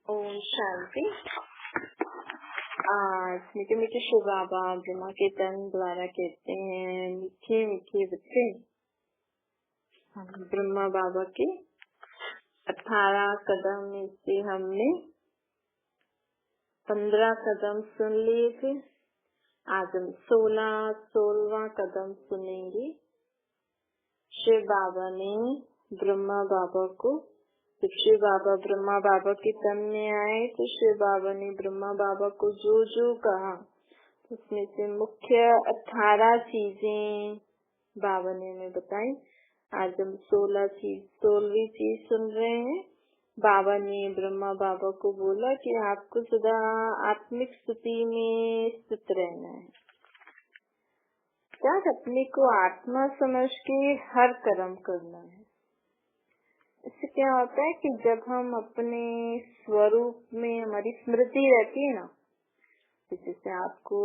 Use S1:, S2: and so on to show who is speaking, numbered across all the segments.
S1: ओम शांति। आज मीठे मीठे शिव बाबा ब्रह्मा के तन द्वारा कहते हैं, मीठे मीठे बच्चे, हम ब्रह्मा बाबा के 18 कदम में से हमने 15 कदम सुन लिए थे। आज हम 16वां कदम सुनेंगे। शिव बाबा ने ब्रह्मा बाबा को, जब शिव बाबा ब्रह्मा बाबा के तन में आए तो शिव बाबा ने ब्रह्मा बाबा को जो जो कहा, उसमें से मुख्य 18 चीजें बाबा ने हमें बताई। आज हम 16वीं चीज सुन रहे हैं। बाबा ने ब्रह्मा बाबा को बोला कि आपको सदा आत्मिक स्थिति में स्थित रहना है। क्या अपने को आत्मा समझ के हर कर्म करना है। इससे क्या होता है कि जब हम अपने स्वरूप में, हमारी स्मृति रहती है ना, जैसे आपको,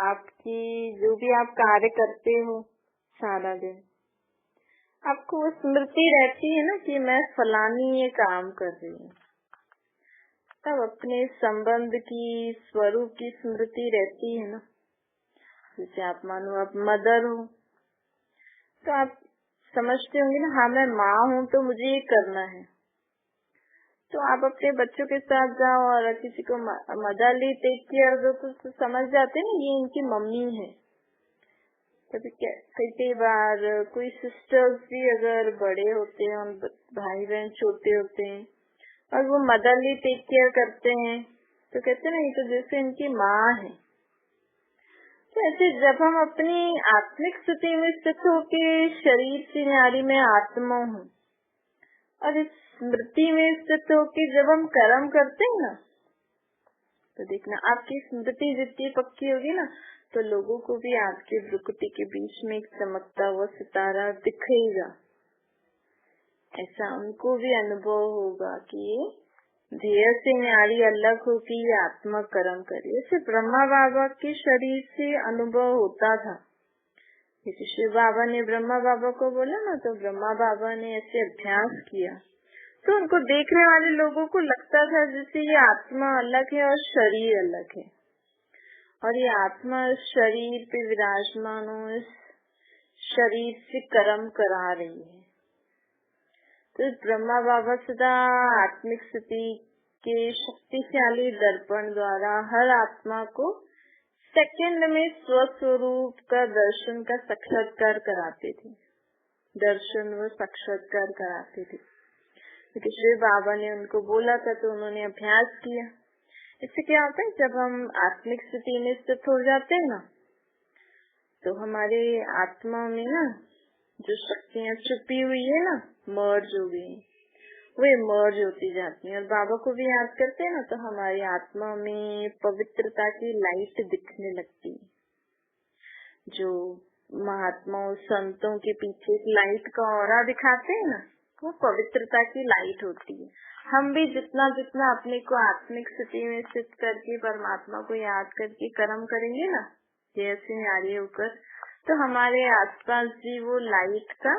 S1: आपकी जो भी आप कार्य करते हो सारा दिन, आपको वो स्मृति रहती है ना कि मैं फलानी ये काम कर रही हूँ, तब अपने संबंध की, स्वरूप की स्मृति रहती है ना। जैसे आप मानो आप मदर हो तो आप समझते होंगे ना, हाँ मैं माँ हूँ तो मुझे ये करना है। तो आप अपने बच्चों के साथ जाओ और किसी को मदरली टेक केयर दो तो समझ जाते हैं ना, ये इनकी मम्मी है। कभी कई बार कोई सिस्टर्स भी अगर बड़े होते हैं, भाई बहन छोटे होते हैं और वो मदरली टेक केयर करते हैं तो कहते हैं ना, ये तो जैसे इनकी माँ है। तो ऐसे जब हम अपनी आत्मिक स्थिति में स्थित होके शरीर की नाड़ी में आत्मा हूँ और इस स्मृति में स्थित होके जब हम कर्म करते हैं ना, तो देखना आपकी स्मृति जितनी पक्की होगी ना, तो लोगों को भी आपके भ्रुकुटी के बीच में एक चमकता हुआ सितारा दिखेगा। ऐसा उनको भी अनुभव होगा कि ध्येय से न्यारी अलग होगी, आत्मा कर्म करिए। ऐसे ब्रह्मा बाबा के शरीर से अनुभव होता था। जैसे शिव बाबा ने ब्रह्मा बाबा को बोला ना, तो ब्रह्मा बाबा ने ऐसे अभ्यास किया तो उनको देखने वाले लोगों को लगता था जैसे ये आत्मा अलग है और शरीर अलग है, और ये आत्मा शरीर पे विराजमान हो, इस शरीर से कर्म करा रही है। तो ब्रह्मा बाबा सदा आत्मिक स्थिति के शक्तिशाली दर्पण द्वारा हर आत्मा को सेकंड में स्वस्वरूप का दर्शन का साक्षात्कार कराते थे। दर्शन व साक्षात्कार कराते थे क्योंकि श्री बाबा ने उनको बोला था, तो उन्होंने अभ्यास किया। इससे क्या होता है, जब हम आत्मिक स्थिति में स्थित हो जाते हैं ना, तो हमारे आत्मा में ना जो शक्तियाँ छुपी हुई है ना, मर्ज हो गई, वे मर्ज होती जाती हैं। और बाबा को भी याद करते हैं ना, तो हमारी आत्मा में पवित्रता की लाइट दिखने लगती है। जो महात्माओं संतों के पीछे एक लाइट का ऑरा दिखाते हैं ना, वो पवित्रता की लाइट होती है। हम भी जितना जितना अपने को आत्मिक स्थिति में स्थित करके परमात्मा को याद करके कर्म करेंगे ना, जैसे न्यारी होकर, तो हमारे आसपास भी वो लाइट का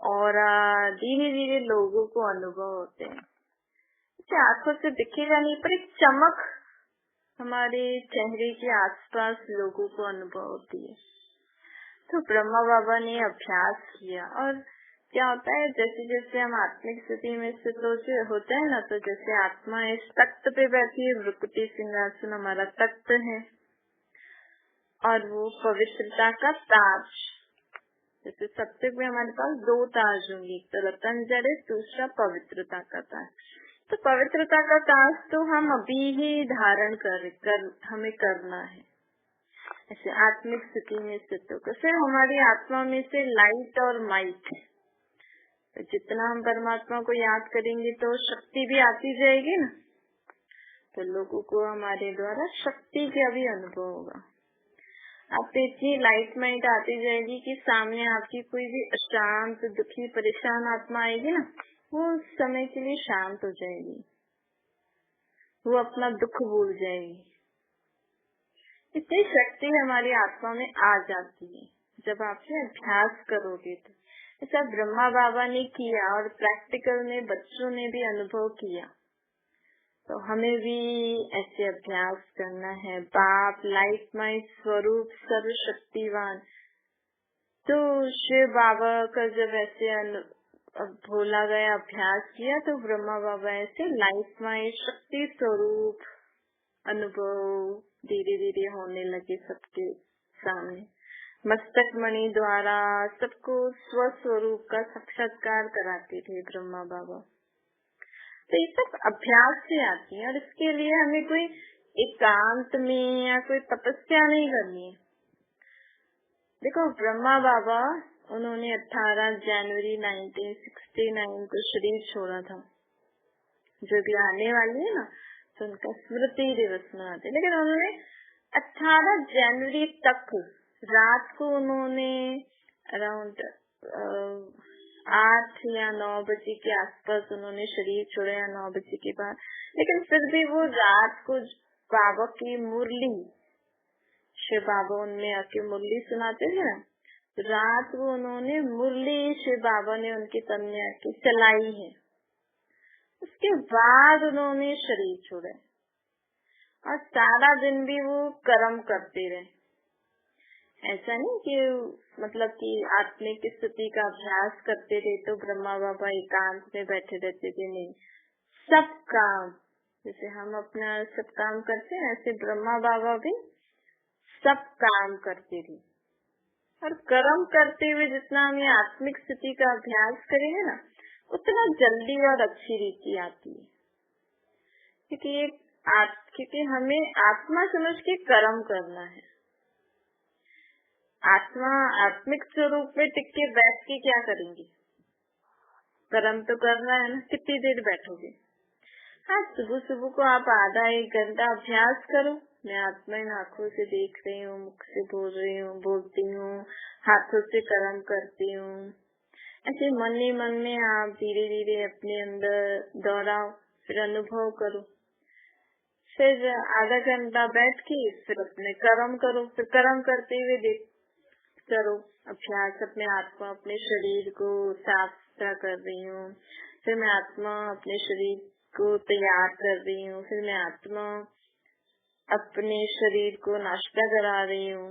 S1: और धीरे धीरे लोगों को अनुभव होते हैं। आंखों से दिखेगा नहीं, पर एक चमक हमारे चेहरे के आसपास लोगों को अनुभव होती है। तो ब्रह्मा बाबा ने अभ्यास किया, और क्या होता है, जैसे जैसे हम आत्मिक स्थिति में स्थित होते हैं ना, तो जैसे आत्मा इस तख्त पे बैठी है, भ्रुकुटी सिंहासन हमारा तख्त है, और वो पवित्रता का ताज, जैसे सत्युग में हमारे पास 2 ताज होंगे, एक तो रतन जड़े, दूसरा पवित्रता का ताज। तो पवित्रता का ताज तो हम अभी ही धारण हमें करना है। ऐसे आत्मिक स्थिति में स्थित होकर फिर हमारी आत्मा में से लाइट और माइट, तो जितना हम परमात्मा को याद करेंगे तो शक्ति भी आती जाएगी ना, तो लोगों को हमारे द्वारा शक्ति का भी अनुभव होगा। आप इतनी लाइट माइट आती जाएगी कि सामने आपकी कोई भी अशांत, दुखी, परेशान आत्मा आएगी ना, वो उस समय के लिए शांत हो जाएगी, वो अपना दुख भूल जाएगी। इतनी शक्ति हमारी आत्मा में आ जाती है जब आप ये अभ्यास करोगे। तो ऐसा ब्रह्मा बाबा ने किया और प्रैक्टिकल में बच्चों ने भी अनुभव किया तो हमें भी ऐसे अभ्यास करना है। बाप लाइट माई स्वरूप सर्वशक्तिवान। तो शिव बाबा का जब ऐसे बोला गया, अभ्यास किया, तो ब्रह्मा बाबा ऐसे लाइट माई शक्ति स्वरूप अनुभव धीरे धीरे होने लगे सबके सामने। मस्तक मणि द्वारा सबको स्वस्वरूप का साक्षात्कार कराते थे ब्रह्मा बाबा। तो ये सब अभ्यास से आती है, और इसके लिए हमें कोई एकांत में या कोई तपस्या नहीं करनी है। देखो ब्रह्मा बाबा, उन्होंने 18 जनवरी 1969 को शरीर छोड़ा था। जो भी आने वाली है ना, तो उनका स्मृति दिवस मनाते। लेकिन उन्होंने 18 जनवरी तक रात को उन्होंने अराउंड 8 या 9 बजे के आसपास उन्होंने शरीर छोड़ा, या 9 बजे के बाद। लेकिन फिर भी वो रात को बाबा की मुरली, शिव बाबा उनमें आके मुरली सुनाते थे ना, रात को उन्होंने मुरली शिव बाबा ने उनके तन में आके चलाई है। उसके बाद उन्होंने शरीर छोड़ा, और सारा दिन भी वो कर्म करते रहे। ऐसा नहीं कि मतलब कि आत्मिक स्थिति का अभ्यास करते थे तो ब्रह्मा बाबा एकांत में बैठे रहते थे, नहीं। सब काम, जैसे हम अपना सब काम करते हैं, ऐसे ब्रह्मा बाबा भी सब काम करते थे। और कर्म करते हुए जितना हमें आत्मिक स्थिति का अभ्यास करेंगे ना, उतना जल्दी और अच्छी रीति आती है। क्योंकि हमें आत्मा समझ के कर्म करना है। आत्मा आत्मिक स्वरूप में टिक के बैठ के क्या करेंगे? कर्म तो करना है ना। कितनी देर बैठोगे? हाँ, सुबह सुबह को आप आधा 1 घंटा अभ्यास करो। मैं आत्मा इन आँखों से देख रही हूँ, मुख से बोल रही हूँ, बोलती हूँ, हाथों से कर्म करती हूँ। ऐसे मन ही मन में आप धीरे धीरे अपने अंदर दोहराओ, फिर अनुभव करो। फिर आधा घंटा बैठ के फिर अपने कर्म करो। फिर कर्म करते हुए देख करो अभ्यास। अपने आत्मा, अपने शरीर को साफ सुथरा कर रही हूँ। फिर मैं आत्मा अपने शरीर को तैयार कर रही हूँ। फिर मैं आत्मा अपने शरीर को नाश्ता करा रही हूँ।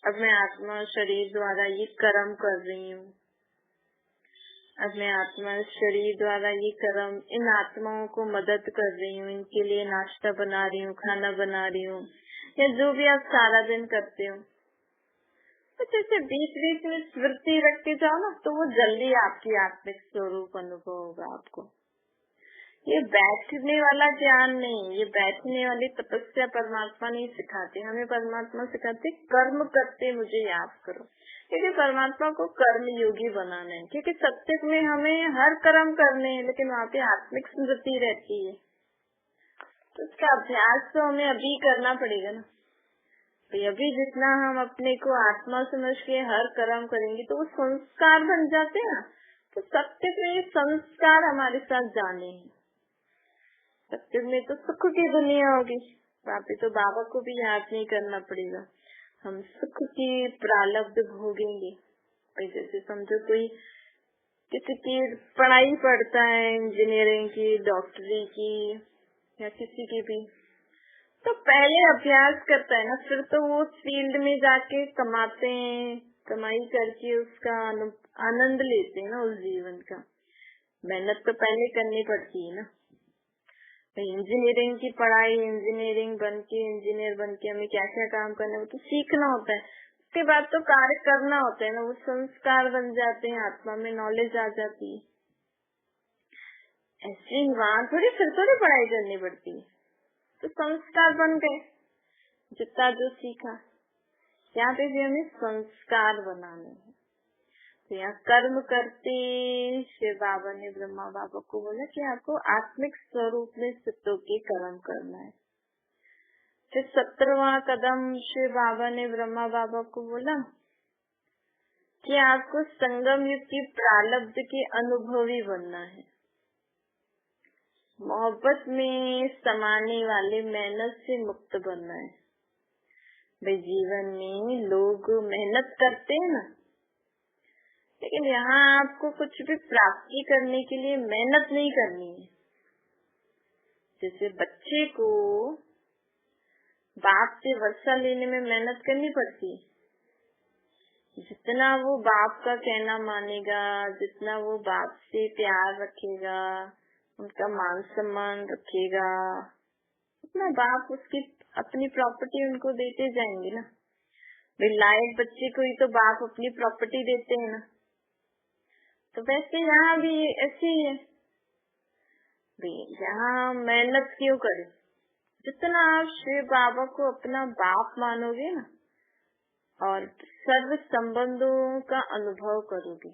S1: अब मैं आत्मा शरीर द्वारा ये कर्म कर रही हूँ। अब मैं आत्मा शरीर द्वारा ये कर्म इन आत्माओं को मदद कर रही हूँ। इनके लिए नाश्ता बना रही हूँ, खाना बना रही हूँ, या जो भी आप सारा दिन करते हो। तो जैसे बीच बीच में स्मृति रखते जाओ ना, तो वो जल्दी आपकी आत्मिक स्वरूप अनुभव होगा आपको। ये बैठने वाला ज्ञान नहीं, ये बैठने वाली तपस्या परमात्मा नहीं सिखाते हमें। परमात्मा सिखाते कर्म करते मुझे याद करो, क्योंकि परमात्मा को कर्म योगी बनाना है। क्योंकि सत्युग में हमें हर कर्म करने हैं, लेकिन वहाँ पे आत्मिक स्मृति रहती है। तो उसका अभ्यास तो हमें अभी करना पड़ेगा ना। तो अभी जितना हम अपने को आत्मा समझ के हर कर्म करेंगे, तो वो संस्कार बन जाते हैं ना। तो सत्य में संस्कार हमारे साथ जाने हैं। सत्य में तो सुख की दुनिया होगी, वहाँ पे तो बाबा को भी याद नहीं करना पड़ेगा। हम सुख की प्रारब्ध भोगेंगे। जैसे समझो कोई किसी की पढ़ाई पढ़ता है, इंजीनियरिंग की, डॉक्टरी की, या किसी की भी, तो पहले अभ्यास करता है ना, फिर तो वो फील्ड में जाके कमाते हैं, कमाई करके उसका आनंद लेते हैं ना उस जीवन का। मेहनत तो पहले करनी पड़ती है ना। इंजीनियरिंग की पढ़ाई, इंजीनियर बन के हमें क्या क्या काम करना है वो तो सीखना होता है। उसके बाद तो कार्य करना होता है ना, वो संस्कार बन जाते हैं, आत्मा में नॉलेज आ जाती है। ऐसे वहाँ थोड़ी फिर थोड़ी पढ़ाई करनी पड़ती है, तो संस्कार बन गए। जितना जो सीखा, यहाँ पे भी हमें संस्कार बनाने हैं। तो यहाँ कर्म करते शिव बाबा ने ब्रह्मा बाबा को बोला कि आपको आत्मिक स्वरूप में स्थित होके कर्म करना है। फिर 17वां कदम शिव बाबा ने ब्रह्मा बाबा को बोला कि आपको संगम युग की प्रारब्ध के अनुभवी बनना है। मोहब्बत में समाने वाले मेहनत से मुक्त बनना है। भाई जीवन में लोग मेहनत करते हैं ना, लेकिन यहाँ आपको कुछ भी प्राप्ति करने के लिए मेहनत नहीं करनी है। जैसे बच्चे को बाप से वर्षा लेने में मेहनत करनी पड़ती है, जितना वो बाप का कहना मानेगा, जितना वो बाप से प्यार रखेगा, उनका मान सम्मान रखेगा, उतना बाप उसकी अपनी प्रॉपर्टी उनको देते जाएंगे ना। भाई लायक बच्चे को ही तो बाप अपनी प्रॉपर्टी देते हैं ना। तो वैसे यहाँ भी ऐसे ही है, यहाँ मेहनत क्यों करें, जितना आप शिव बाबा को अपना बाप मानोगे ना और सर्व संबंधों का अनुभव करोगे,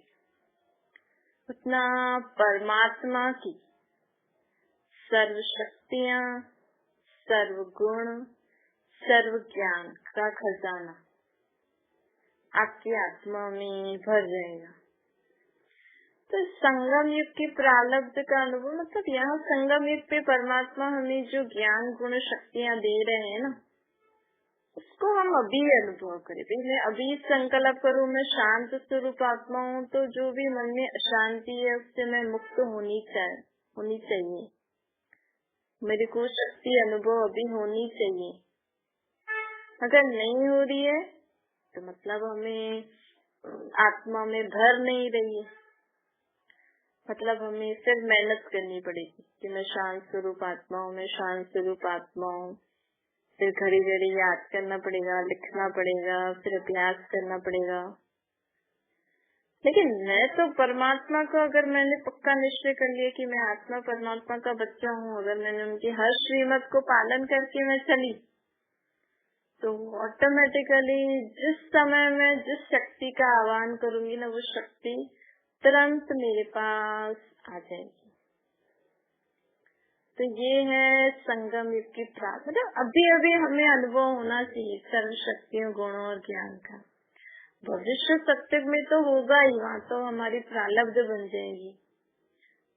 S1: उतना परमात्मा की सर्व शक्तियाँ, सर्व गुण, सर्व ज्ञान का खजाना आपकी आत्मा में भर जाएगा। तो संगम युग के प्रारब्ध का अनुभव मतलब यहाँ संगम युग पे परमात्मा हमें जो ज्ञान गुण शक्तियाँ दे रहे हैं ना, उसको हम अभी अनुभव करें। मैं अभी संकल्प करूँ मैं शांत स्वरूप आत्मा हूँ, तो जो भी मन में अशांति है उससे मैं मुक्त होनी चाहिए। मेरे को शक्ति अनुभव अभी होनी चाहिए। अगर नहीं हो रही है तो मतलब हमें आत्मा में भर नहीं रही है, मतलब हमें सिर्फ मेहनत करनी पड़ेगी कि मैं शांत स्वरूप आत्मा हूँ, मैं शांत स्वरूप आत्मा हूँ। फिर घड़ी घड़ी याद करना पड़ेगा, लिखना पड़ेगा, फिर अभ्यास करना पड़ेगा। लेकिन मैं तो परमात्मा को अगर मैंने पक्का निश्चय कर लिया कि मैं आत्मा परमात्मा का बच्चा हूँ, अगर मैंने उनकी हर श्रीमत को पालन करके मैं चली, तो ऑटोमेटिकली जिस समय मैं जिस शक्ति का आह्वान करूंगी ना, वो शक्ति तुरंत मेरे पास आ जाएगी। तो ये है संगम युग की प्राप्ति। मतलब अभी अभी हमें अनुभव होना चाहिए सर्व शक्तियों, गुणों और ज्ञान का। भविष्य सत्युग में तो होगा ही, वहाँ तो हमारी प्रारब्ध बन जाएगी,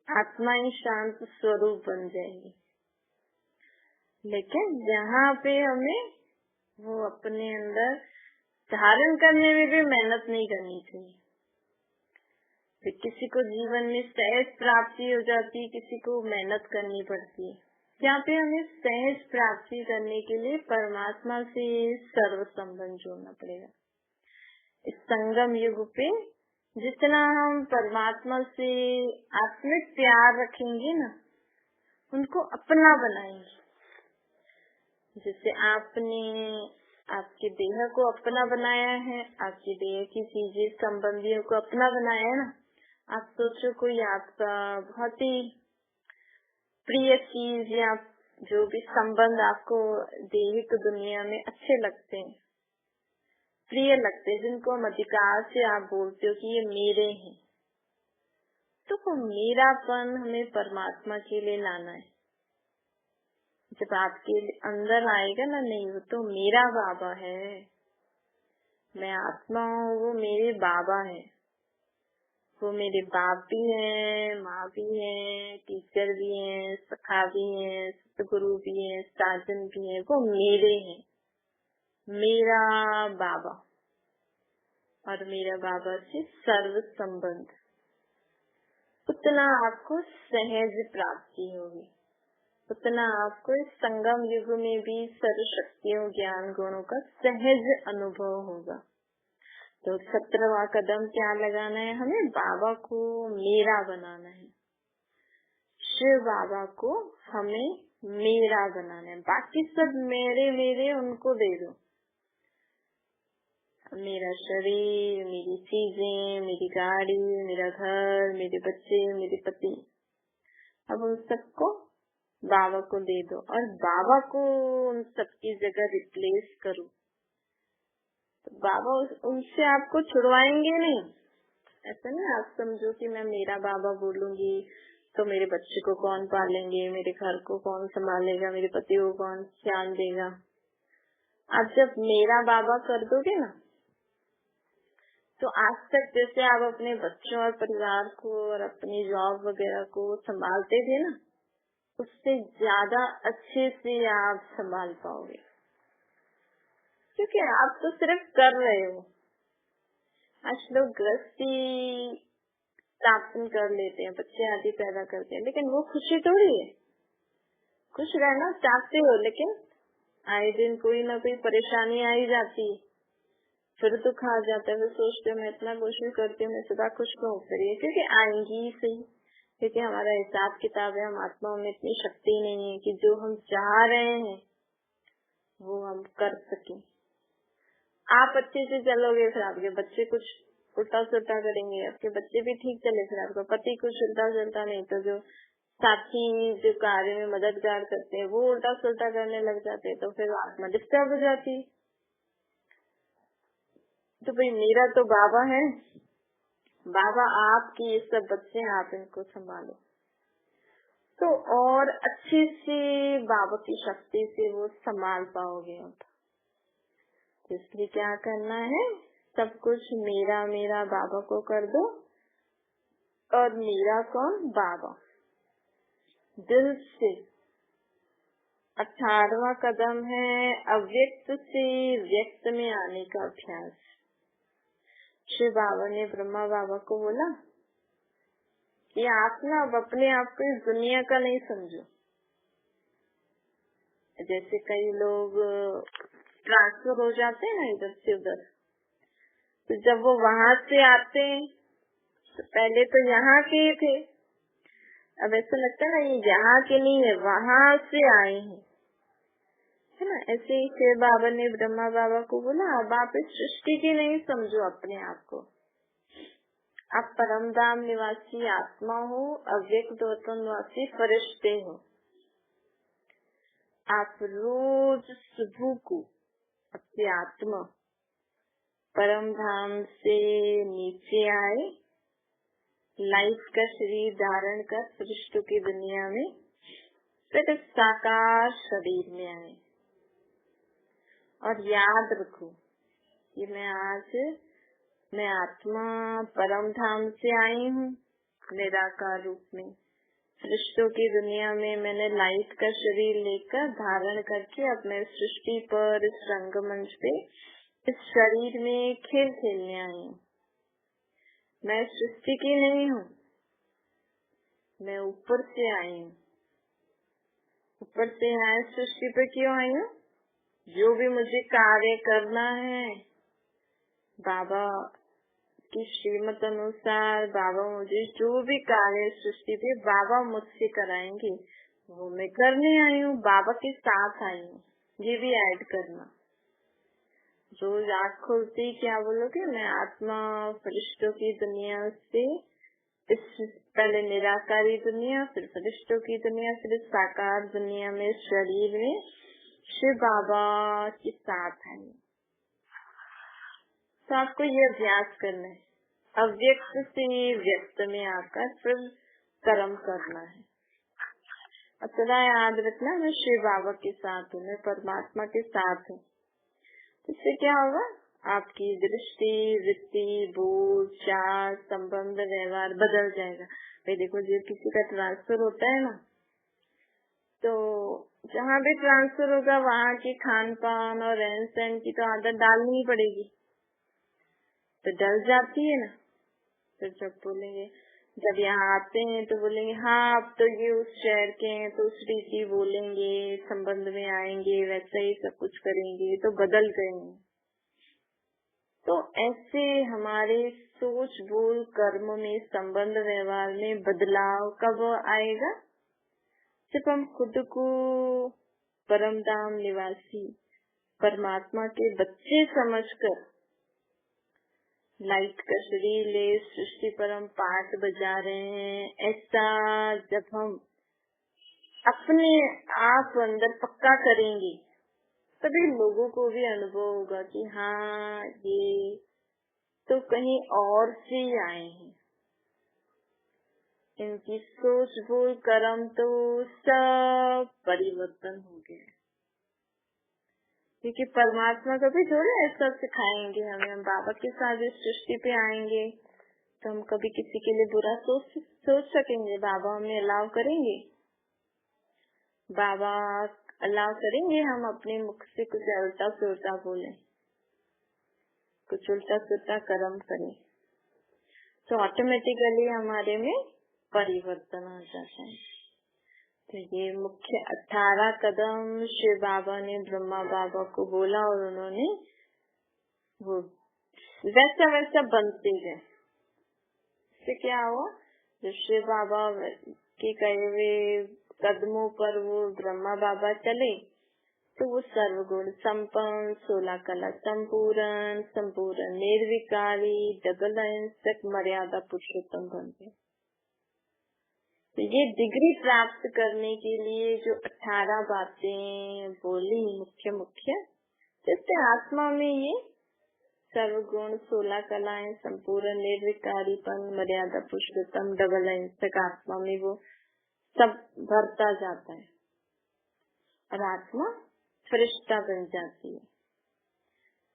S1: आत्मा ही शांत स्वरूप बन जाएगी। लेकिन यहाँ पे हमें वो अपने अंदर धारण करने में भी मेहनत नहीं करनी चाहिए। फिर किसी को जीवन में सहज प्राप्ति हो जाती है, किसी को मेहनत करनी पड़ती है। यहाँ पे हमें सहज प्राप्ति करने के लिए परमात्मा से सर्व संबंध जोड़ना पड़ेगा। इस संगम युग पे जितना हम परमात्मा से आत्मिक प्यार रखेंगे ना, उनको अपना बनाएंगे। जैसे आपने आपके देह को अपना बनाया है, आपके देह की चीजें संबंधियों को अपना बनाया है ना। आप सोचो कोई आपका बहुत ही प्रिय चीज या जो भी संबंध आपको दैहिक दुनिया में अच्छे लगते हैं, प्रिय लगते हैं, जिनको हम अधिकार से आप बोलते हो कि ये मेरे हैं, तो वो मेरापन हमें परमात्मा के लिए लाना है। जब आपके अंदर आएगा ना, नहीं वो तो मेरा बाबा है, मैं आत्मा हूँ, वो मेरे बाबा है, वो मेरे बाप भी हैं, माँ भी हैं, टीचर भी हैं, सखा भी हैं, सतगुरु भी हैं, साजन भी हैं, वो मेरे हैं, मेरा बाबा। और मेरा बाबा से सर्व संबंध, उतना आपको सहज प्राप्ति होगी, उतना आपको इस संगम युग में भी सर्व शक्तियों ज्ञान गुणों का सहज अनुभव होगा। तो 17वां कदम क्या लगाना है, हमें बाबा को मेरा बनाना है, शिव बाबा को हमें मेरा बनाना है। बाकी सब मेरे मेरे उनको दे दो, मेरा शरीर, मेरी चीजें, मेरी गाड़ी, मेरा घर, मेरे बच्चे, मेरे पति, अब उन सबको बाबा को दे दो और बाबा को उन सबकी जगह रिप्लेस करो। तो बाबा उनसे आपको छुड़वाएंगे नहीं। ऐसा नहीं आप समझो कि मैं मेरा बाबा बोलूंगी तो मेरे बच्चे को कौन पालेंगे, मेरे घर को कौन संभालेगा, मेरे पति को कौन ध्यान देगा। आप जब मेरा बाबा कर दोगे ना, तो आज तक जैसे आप अपने बच्चों और परिवार को और अपनी जॉब वगैरह को संभालते थे ना, उससे ज्यादा अच्छे से आप संभाल पाओगे, क्योंकि आप तो सिर्फ कर रहे हो। आज लोग गृहस्थी स्थापन कर लेते हैं, बच्चे आदि पैदा करते हैं, लेकिन वो खुशी थोड़ी है। खुश रहना चाहते हो, लेकिन आए दिन कोई ना कोई परेशानी आ ही जाती है, फिर दुख आ जाता है। फिर सोचते हो मैं इतना कोशिश करती हूँ, मैं सदा खुश रहूं, फिर ये क्योंकि आएंगी ही सही, क्योंकि हमारा हिसाब किताब है, हम आत्माओं में इतनी शक्ति नहीं है कि जो हम चाह रहे हैं वो हम कर सके। आप अच्छे से चलोगे, फिर आपके बच्चे कुछ उल्टा सुल्टा करेंगे, आपके बच्चे भी ठीक चले, फिर आपका पति कुछ उल्टा सुल्टा, नहीं तो जो साथी जो कार्य में मददगार करते हैं वो उल्टा सुल्टा करने लग जाते हैं, तो फिर आत्मा डिस्टर्ब हो जाती। तो भाई मेरा तो बाबा है, बाबा आपकी ये सब बच्चे हैं, आप इनको संभालो, तो और अच्छे से बाबा की शक्ति से वो संभाल पाओगे आप। तो इसलिए क्या करना है, सब कुछ मेरा मेरा बाबा को कर दो, और मेरा कौन, बाबा, दिल से। 18वां कदम है अव्यक्त से व्यक्त में आने का अभ्यास। श्री बाबा ने ब्रह्मा बाबा को बोला कि आप ना अब अपने आप को इस दुनिया का नहीं समझो। जैसे कई लोग ट्रांसफर हो जाते हैं ना इधर से उधर, तो जब वो वहां से आते हैं तो पहले तो यहाँ के थे, अब ऐसा लगता है ना ये यहाँ के नहीं है, वहां से आए हैं, है ना। ऐसे ही फिर बाबा ने ब्रह्मा बाबा को बोला अब आप इस सृष्टि की नहीं समझो अपने आप को, आप परमधाम निवासी आत्मा हो, अव्यक्त निवासी फरिश्ते हो। आप रोज सुबह को अपनी आत्मा परमधाम से नीचे आए, लाइफ का शरीर धारण कर फरिश्तों की दुनिया में, फिर साकार शरीर में आए। और याद रखो कि मैं आत्मा परम धाम से आई हूँ, निराकार रूप में फरिश्तों की दुनिया में मैंने लाइट का शरीर लेकर धारण करके अब मैं सृष्टि पर, इस रंगमंच पे, इस शरीर में खेल खेलने आई हूँ। मैं सृष्टि की नहीं हूँ, मैं ऊपर से आई हूँ। ऊपर से आए सृष्टि पे क्यों आई हूँ, जो भी मुझे कार्य करना है बाबा की श्रीमत अनुसार, बाबा मुझे जो भी कार्य सृष्टि पे बाबा मुझसे कराएंगे वो मैं करने आई हूँ, बाबा के साथ आई हूँ। ये भी ऐड करना, रोज आँख खोलते ही क्या बोलोगे, मैं आत्मा फरिश्तों की दुनिया से इस पहले निराकारी दुनिया, फिर फरिश्तों की दुनिया, फिर इस साकार दुनिया में शरीर में शिव बाबा के साथ है। तो आपको ये अभ्यास करना है, अव्यक्त से व्यक्त में आकर फिर कर्म करना है। और सदा याद रखना मैं शिव बाबा के साथ हूँ, मैं परमात्मा के साथ हूँ। इससे क्या होगा, आपकी दृष्टि, वृत्ति, बोल, चाल, संबंध, व्यवहार बदल जाएगा। भाई देखो जब किसी का ट्रांसफर होता है ना, तो जहाँ भी ट्रांसफर होगा वहाँ की खान पान और रहन सहन की तो आदत डालनी ही पड़ेगी, तो डल जाती है ना। तो जब बोलेंगे, जब यहाँ आते हैं तो बोलेंगे हाँ अब तो ये उस शहर के हैं तो उस रीति बोलेंगे, संबंध में आएंगे, वैसे ही सब कुछ करेंगे, तो बदल गए हैं। तो ऐसे हमारे सोच, बोल, कर्म में, संबंध, व्यवहार में बदलाव कब आएगा, जब हम खुद को परमधाम निवासी परमात्मा के बच्चे समझकर लाइट का शरीर ले सृष्टि पर हम पाठ बजा रहे हैं, ऐसा जब हम अपने आप अंदर पक्का करेंगे तभी लोगों को भी अनुभव होगा कि हाँ ये तो कहीं और से आए हैं, इनकी सोच, बोल, कर्म तो सब परिवर्तन हो गए। क्योंकि परमात्मा कभी थोड़ा ऐसा सिखाएंगे हमें, हम बाबा के साथ इस सृष्टि पे आएंगे तो हम कभी किसी के लिए बुरा सोच सकेंगे, बाबा हमें अलाउ करेंगे, बाबा अलाउ करेंगे हम अपने मुख से कुछ उल्टा सुलटा बोले, कुछ उल्टा सुलटा कर्म करें, तो ऑटोमेटिकली हमारे में परिवर्तन आ जाता है। तो ये मुख्य 18 कदम शिव बाबा ने ब्रह्मा बाबा को बोला और उन्होंने वो वैसा वैसा बनते गए। इससे क्या हुआ, जो शिव बाबा के कहे हुए कदमों पर वो ब्रह्मा बाबा चले तो वो सर्वगुण संपन्न, 16 कला संपूर्ण, संपूर्ण निर्विकारी, डबल अहिंसक, मर्यादा पुरुषोत्तम बन गए। तो ये डिग्री प्राप्त करने के लिए जो 18 बातें बोली मुख्य मुख्य, जिससे आत्मा में ये सर्वगुण, 16 कलाएं, संपूर्ण निर्विकारीपन, मर्यादा पुरुषोत्तम, डबल अहिंसक आत्मा में वो सब भरता जाता है और आत्मा फरिश्ता बन जाती है।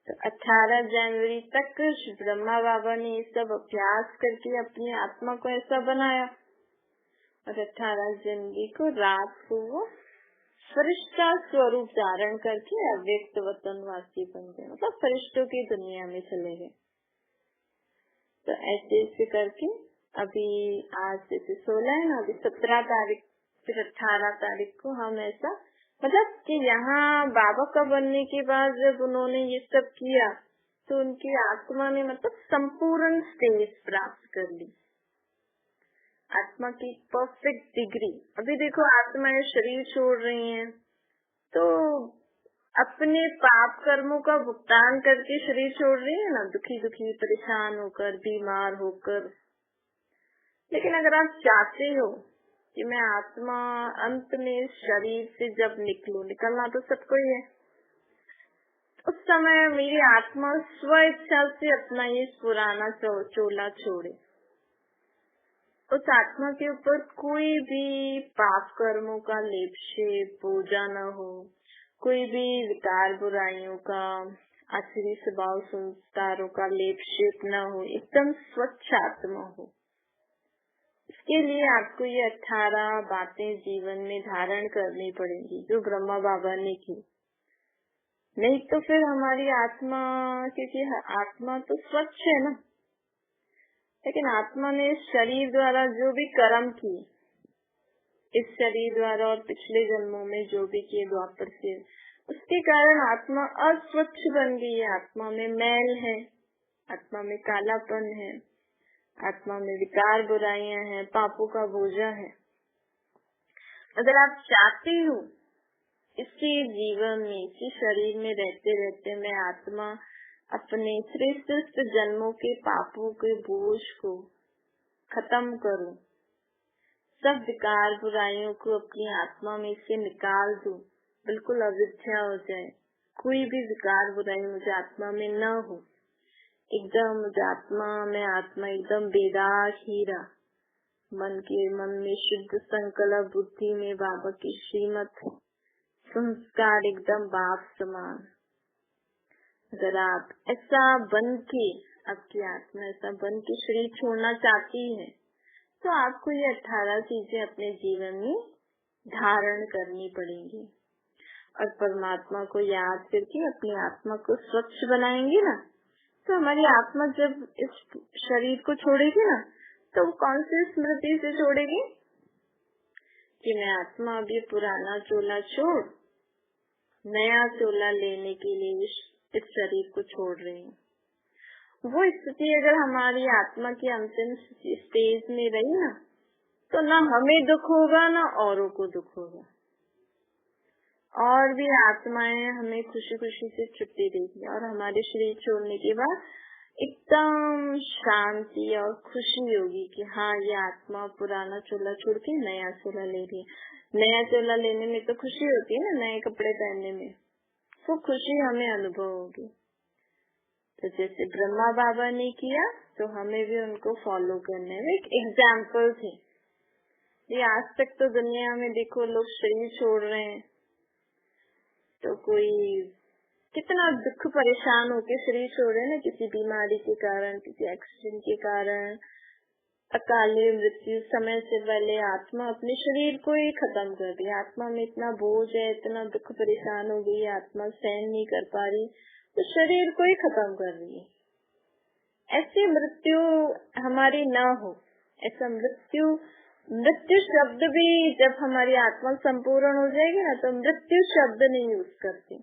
S1: तो 18 जनवरी तक ब्रह्मा बाबा ने ये सब अभ्यास करके अपनी आत्मा को ऐसा बनाया और 18 जनवरी को रात को वो फरिश्ता स्वरूप धारण करके अव्यक्त वतनवासी बन गए, मतलब फरिश्तों की दुनिया में चले गए। तो ऐसे ऐसे करके अभी आज जैसे 16 है ना, अभी 17 तारीख फिर 18 तारीख को हम ऐसा, मतलब कि यहाँ बाबा का बनने के बाद जब उन्होंने ये सब किया तो उनकी आत्मा ने मतलब संपूर्ण स्टेज प्राप्त कर ली, आत्मा की परफेक्ट डिग्री। अभी देखो आत्माएं शरीर छोड़ रही हैं तो अपने पाप कर्मों का भुगतान करके शरीर छोड़ रही है ना, दुखी दुखी, परेशान होकर, बीमार होकर। लेकिन अगर आप चाहते हो कि मैं आत्मा अंत में शरीर से जब निकलूं, निकलना तो सबको ही है, उस समय मेरी आत्मा स्व इच्छा से अपना ये पुराना चोला छोड़े, उस आत्मा के ऊपर कोई भी पाप कर्मों का लेपशेप बोझा न हो, कोई भी विकार बुराइयों का, आसुरी स्वभाव संस्कारों का लेपशेप न हो, एकदम स्वच्छ आत्मा हो। इसके लिए आपको ये 18 बातें जीवन में धारण करनी पड़ेंगी जो ब्रह्मा बाबा ने की। नहीं तो फिर हमारी आत्मा, क्योंकि आत्मा तो स्वच्छ है ना, लेकिन आत्मा ने शरीर द्वारा जो भी कर्म किए, इस शरीर द्वारा और पिछले जन्मों में जो भी किए द्वापर से, उसके कारण आत्मा अस्वच्छ बन गई है। आत्मा में मैल है, आत्मा में कालापन है, आत्मा में विकार बुराइयां हैं, पापों का बोझा है। अगर आप चाहते हो इसी जीवन में, इसी शरीर में रहते रहते मैं आत्मा अपने श्रेष्ठ जन्मों के पापों के बोझ को खत्म करूं, सब विकार बुराइयों को अपनी आत्मा में से निकाल दूं, बिल्कुल अविद्या हो जाए, कोई भी विकार बुराई मुझे आत्मा में न हो, एकदम मुझे आत्मा में आत्मा एकदम बेदाग हीरा, मन में शुद्ध संकल्प, बुद्धि में बाबा की श्रीमत, संस्कार एकदम बाप समान। अगर आप ऐसा बन के, आपकी आत्मा ऐसा बन के शरीर छोड़ना चाहती है तो आपको ये 18 चीजें अपने जीवन में धारण करनी पड़ेंगी और परमात्मा को याद करके अपनी आत्मा को स्वच्छ बनाएंगे ना, तो हमारी आत्मा जब इस शरीर को छोड़ेगी ना तो वो कौन सी स्मृति से छोड़ेगी कि मैं आत्मा अभी पुराना चोला छोड़ नया चोला लेने के लिए इस शरीर को छोड़ रही हूँ। वो स्थिति अगर हमारी आत्मा की अंतिम स्टेज में रही ना तो ना हमें दुख होगा ना औरों को दुख होगा, और भी आत्माएं हमें खुशी खुशी से छुट्टी देगी और हमारे शरीर छोड़ने के बाद एकदम शांति और खुशी होगी कि हाँ ये आत्मा पुराना चोला छोड़ के नया चोला ले रही है। नया चोला लेने में तो खुशी होती है ना, नए कपड़े पहनने में, वो खुशी हमें अनुभव होगी। तो जैसे ब्रह्मा बाबा ने किया तो हमें भी उनको फॉलो करने में एक एग्जाम्पल थे। ये आज तक तो दुनिया में देखो लोग शरीर छोड़ रहे हैं तो कोई कितना दुख परेशान होके शरीर छोड़ रहे हैं ना, किसी बीमारी के कारण, किसी एक्सीडेंट के कारण, अकाले मृत्यु, समय से पहले आत्मा अपने शरीर को ही खत्म कर दी। आत्मा में इतना बोझ है, इतना दुख परेशान हो गई, आत्मा सहन नहीं कर पा रही तो शरीर को ही खत्म कर रही है। ऐसी मृत्यु हमारी न हो, ऐसा मृत्यु मृत्यु शब्द भी जब हमारी आत्मा संपूर्ण हो जाएगी ना तो मृत्यु शब्द नहीं यूज करते।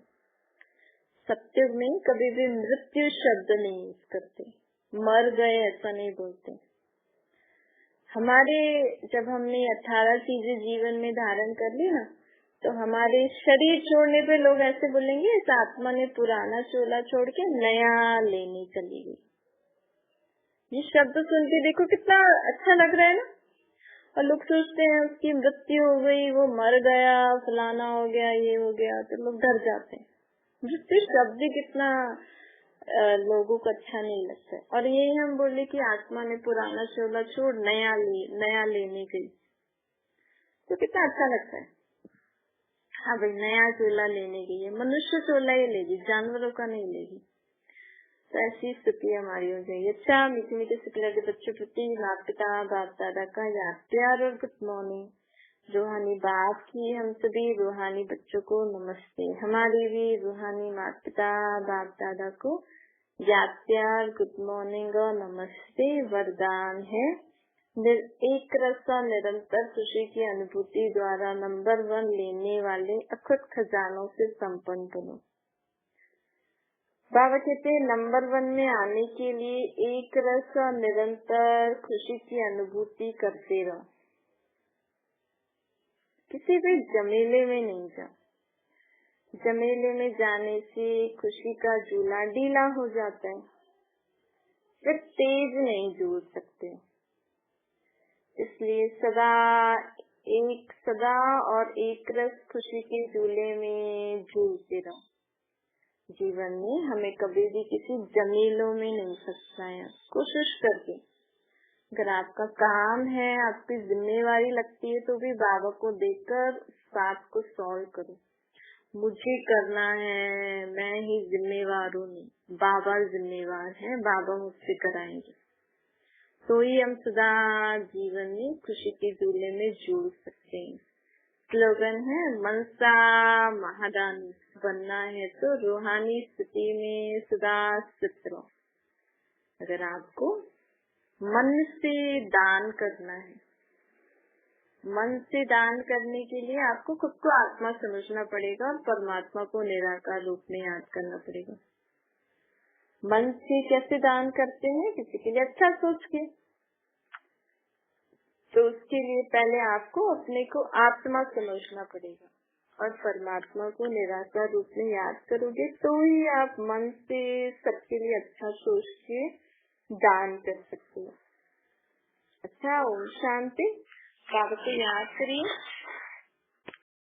S1: सत्युग में कभी भी मृत्यु शब्द नहीं यूज करते, मर गए ऐसा नहीं बोलते। हमारे जब हमने 18 चीजें जीवन में धारण कर ली ना तो हमारे शरीर छोड़ने पे लोग ऐसे बोलेंगे इस आत्मा ने पुराना चोला छोड़ के नया लेने चली गई। ये शब्द सुन के देखो कितना अच्छा लग रहा है ना। और लोग सोचते हैं उसकी मृत्यु हो गई, वो मर गया, फलाना हो गया, ये हो गया, तो लोग डर जाते हैं। मृत्यु शब्द कितना लोगों को अच्छा नहीं लगता है। और यही हम बोले कि आत्मा ने पुराना चोला छोड़ नया लेने गई, तो कितना अच्छा लगता है। हाँ भाई, नया चोला लेने गई है, मनुष्य चोला ही लेगी, जानवरों का नहीं लेगी। तो ऐसी स्थिति हमारी हो जाएगी। अच्छा, मीठे मीठे शुक्ला के बच्चों प्रति माता पिता बाप दादा का याद प्यार और गुड मॉर्निंग। रूहानी बाप की हम सभी रूहानी बच्चों को नमस्ते। हमारी भी रूहानी माता पिता बाप दादा को याद प्यार गुड मॉर्निंग और नमस्ते। वरदान है एक रस और निरंतर खुशी की अनुभूति द्वारा नंबर 1 लेने वाले अखुट खजानों से संपन्न बनो। बाबा कहते हैं नंबर 1 में आने के लिए एक रस और निरंतर खुशी की अनुभूति करते रहो। किसी भी जमेले में नहीं जाओ। जमेले में जाने से खुशी का झूला ढीला हो जाता है, फिर तेज नहीं झूल सकते। इसलिए सदा और एक रस खुशी के झूले में झूलते रहो। जीवन में हमें कभी भी किसी जमीलों में नहीं फंसना है। कोशिश करके अगर आपका काम है, आपकी जिम्मेवारी लगती है, तो भी बाबा को देखकर बात को सॉल्व करो। मुझे करना है, मैं ही जिम्मेवार हूँ, नहीं, बाबा जिम्मेवार है, बाबा मुझसे कराएंगे। तो ही हम सदा जीवन में खुशी के झूले में झूल सकते हैं। स्लोगन है मनसा महादानी। बनना है तो रूहानी स्थिति में सदा स्थित रहो। अगर आपको मन से दान करना है, मन से दान करने के लिए आपको खुद को आत्मा समझना पड़ेगा और परमात्मा को निराकार रूप में याद करना पड़ेगा। मन से कैसे दान करते हैं? किसी के लिए अच्छा सोच के। तो उसके लिए पहले आपको अपने को आत्मा समझना पड़ेगा और परमात्मा को निराकार रूप में याद करोगे तो ही आप मन से सबके लिए अच्छा सोच के दान कर सकते हो। अच्छा, ओम शांति। बाबा को याद करिए।